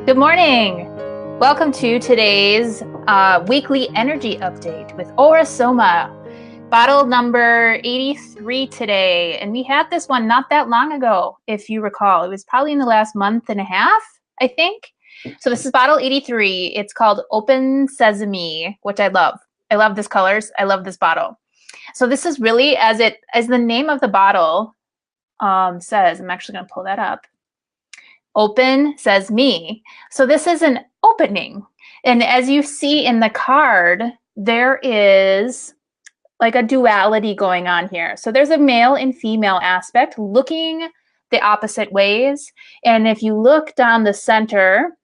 Good morning. Welcome to today's weekly energy update with Aura-Soma, bottle number 83 today. And we had this one not that long ago, if you recall. It was probably in the last month and a half, I think. So this is bottle 83. It's called Open Sesame, which I love. I love this colors. I love this bottle. So this is really, as the name of the bottle says, I'm actually going to pull that up. Open says me. So this is an opening. And as you see in the card, there is like a duality going on here. So there's a male and female aspect looking the opposite ways. And if you look down the center,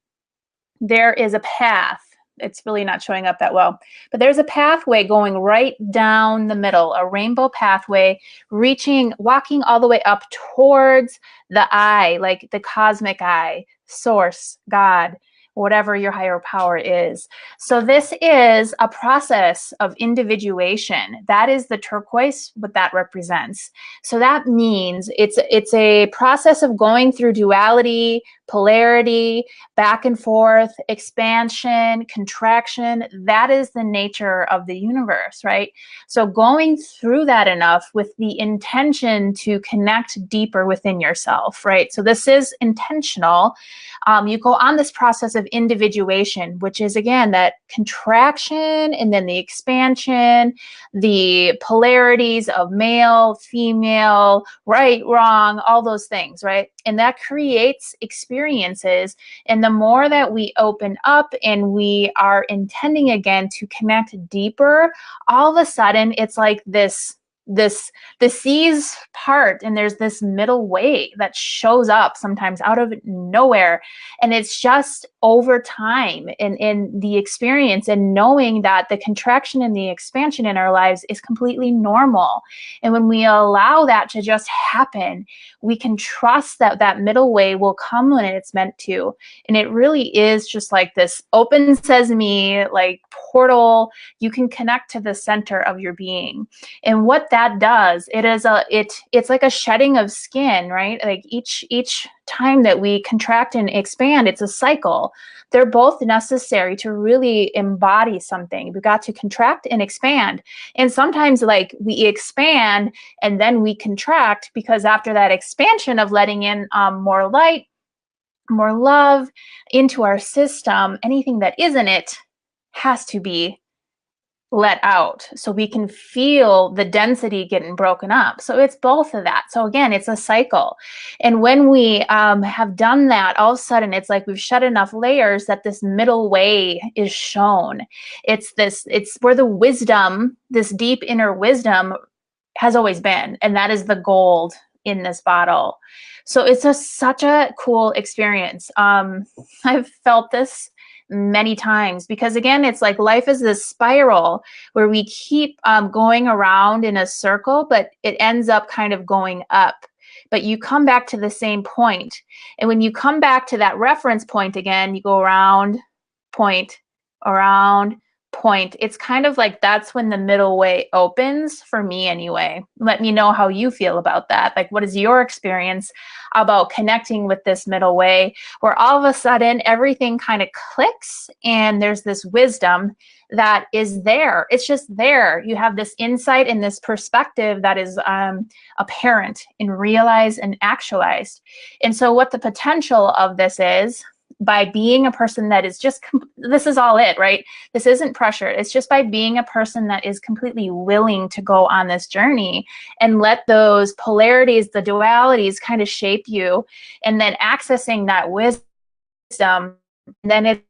there is a path. It's really not showing up that well, but there's a pathway going right down the middle, a rainbow pathway walking all the way up towards the eye, like the cosmic eye, source, God, whatever your higher power is. So this is a process of individuation. That is the turquoise, what that represents. So that means it's a process of going through duality, polarity, back and forth, expansion, contraction. That is the nature of the universe, right? So going through that enough with the intention to connect deeper within yourself, right? So this is intentional. You go on this process of individuation, which is, again, that contraction and then the expansion, the polarities of male, female, right, wrong, all those things, right? And that creates experiences. And the more that we open up and we are intending, again, to connect deeper, all of a sudden it's like the seas part, and there's this middle way that shows up sometimes out of nowhere. And it's just over time in the experience and knowing that the contraction and the expansion in our lives is completely normal. And when we allow that to just happen, we can trust that that middle way will come when it's meant to. And it really is just like this open sesame, like portal. You can connect to the center of your being. And what that does, it's like a shedding of skin, right? Like each time that we contract and expand, it's a cycle. They're both necessary to really embody something. We've got to contract and expand. And sometimes, like, we expand and then we contract, because after that expansion of letting in more light, more love into our system, anything that isn't it has to be let out, so we can feel the density getting broken up. So it's both of that. So again, it's a cycle. And when we have done that, all of a sudden it's like we've shed enough layers that this middle way is shown. It's where the wisdom, this deep inner wisdom, has always been. And that is the gold in this bottle. So it's such a cool experience. I've felt this many times, because again, it's like life is this spiral where we keep going around in a circle, but it ends up kind of going up. But you come back to the same point. And when you come back to that reference point again, you go around, point, around, point. It's kind of like that's when the middle way opens, for me anyway. Let me know how you feel about that. Like, what is your experience about connecting with this middle way, where all of a sudden everything kind of clicks and there's this wisdom that is there. It's just there. You have this insight and this perspective that is apparent and realized and actualized. And so what the potential of this is, by being a person that is just, this is all it, right? This isn't pressure. It's just by being a person that is completely willing to go on this journey and let those polarities, the dualities kind of shape you, and then accessing that wisdom, then it's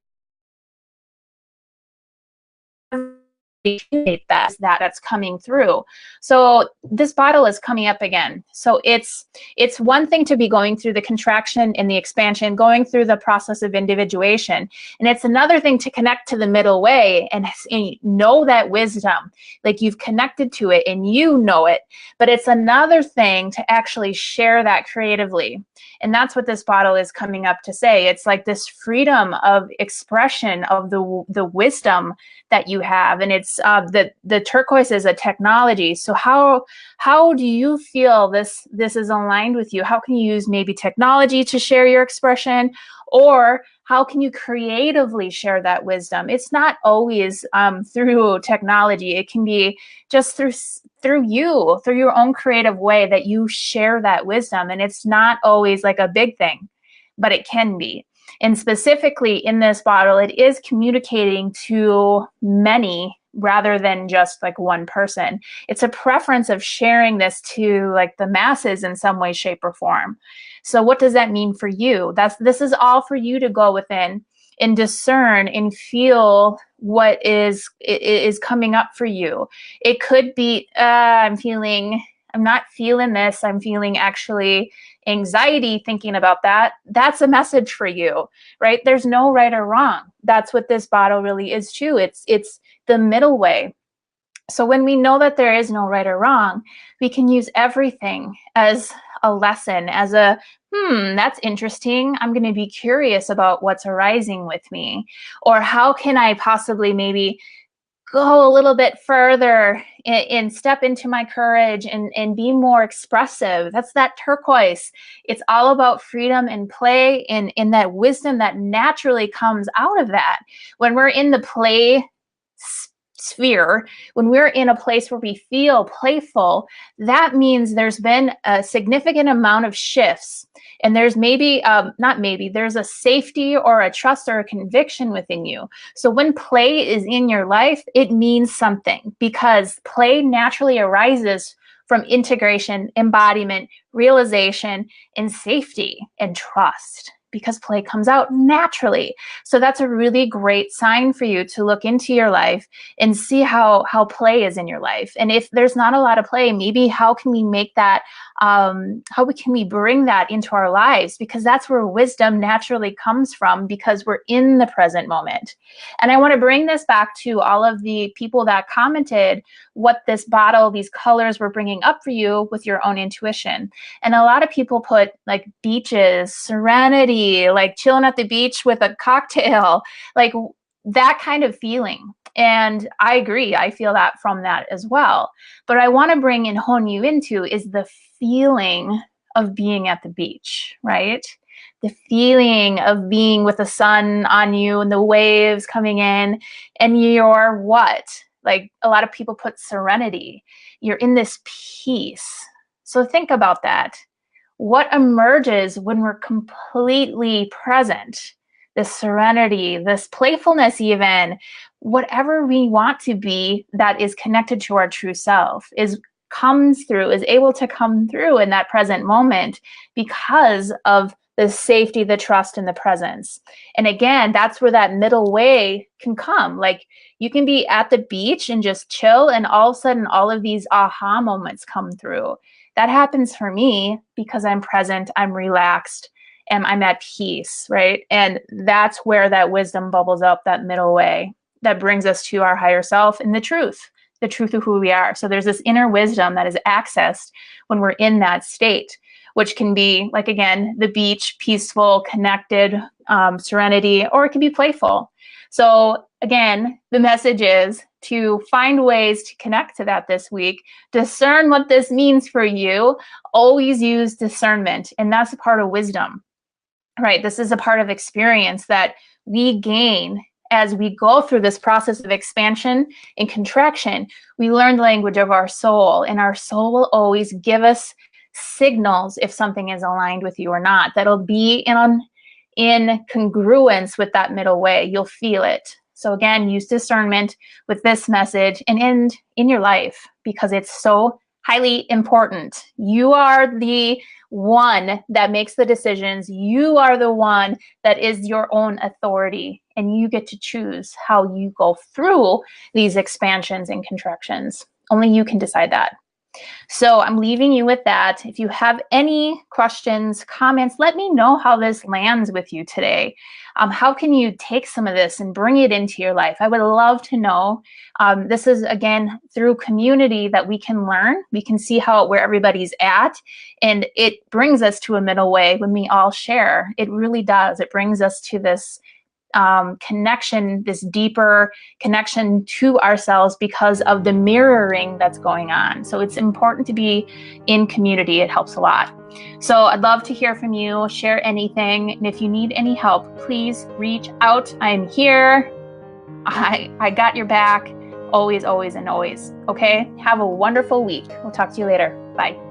that's coming through. So this bottle is coming up again. So it's one thing to be going through the contraction and the expansion, going through the process of individuation, and it's another thing to connect to the middle way and know that wisdom, like you've connected to it and you know it. But it's another thing to actually share that creatively. And that's what this bottle is coming up to say. It's like this freedom of expression of the wisdom that you have. And it's the turquoise is a technology. So how do you feel this is aligned with you? How can you use maybe technology to share your expression? Or how can you creatively share that wisdom? It's not always through technology. It can be just through your own creative way that you share that wisdom. And it's not always like a big thing, but it can be. And specifically in this bottle, it is communicating to many rather than just like one person. It's a preference of sharing this to like the masses in some way, shape, or form. So what does that mean for you? This is all for you to go within and discern and feel what is coming up for you. It could be, I'm not feeling this. I'm feeling actually anxiety thinking about that. That's a message for you, right? There's no right or wrong. That's what this bottle really is too. It's the middle way. So when we know that there is no right or wrong, we can use everything as a lesson, as a, that's interesting. I'm going to be curious about what's arising with me. Or how can I possibly maybe go a little bit further and step into my courage and be more expressive. That's that turquoise. It's all about freedom and play and that wisdom that naturally comes out of that. When we're in the play sphere, when we're in a place where we feel playful, that means there's been a significant amount of shifts. And there's there's a safety or a trust or a conviction within you. So when play is in your life, it means something, because play naturally arises from integration, embodiment, realization, and safety and trust, because play comes out naturally. So that's a really great sign for you to look into your life and see how play is in your life. And if there's not a lot of play, maybe how can we make that, can we bring that into our lives? Because that's where wisdom naturally comes from, because we're in the present moment. And I want to bring this back to all of the people that commented what this bottle, these colors were bringing up for you with your own intuition. And a lot of people put like beaches, serenity, like chilling at the beach with a cocktail, like that kind of feeling. And I agree. I feel that from that as well. But I want to bring and hone you into is the feeling of being at the beach, right? The feeling of being with the sun on you and the waves coming in, and you're what? Like a lot of people put serenity. You're in this peace. So think about that. What emerges when we're completely present? This serenity, this playfulness, even whatever we want to be that is connected to our true self is able to come through in that present moment because of the safety, the trust, and the presence. And again, that's where that middle way can come. Like you can be at the beach and just chill, and all of a sudden all of these aha moments come through. That happens for me because I'm present, I'm relaxed, and I'm at peace, right? And that's where that wisdom bubbles up, that middle way that brings us to our higher self and the truth of who we are. So there's this inner wisdom that is accessed when we're in that state, which can be like, again, the beach, peaceful, connected, serenity, or it can be playful. So again, the message is to find ways to connect to that this week, discern what this means for you, always use discernment. And that's a part of wisdom, right? This is a part of experience that we gain as we go through this process of expansion and contraction. We learn the language of our soul, and our soul will always give us signals if something is aligned with you or not. That'll be in congruence with that middle way. You'll feel it. So again, use discernment with this message and in your life, because it's so highly important. You are the one that makes the decisions. You are the one that is your own authority, and you get to choose how you go through these expansions and contractions. Only you can decide that. So I'm leaving you with that. If you have any questions, comments, let me know how this lands with you today. How can you take some of this and bring it into your life? I would love to know. This is, again, through community that we can learn. We can see where everybody's at, and it brings us to a middle way when we all share. It really does. It brings us to this connection, this deeper connection to ourselves because of the mirroring that's going on. So it's important to be in community. It helps a lot. So I'd love to hear from you, share anything. And if you need any help, please reach out. I'm here. I got your back always, always, and always. Okay. Have a wonderful week. We'll talk to you later. Bye.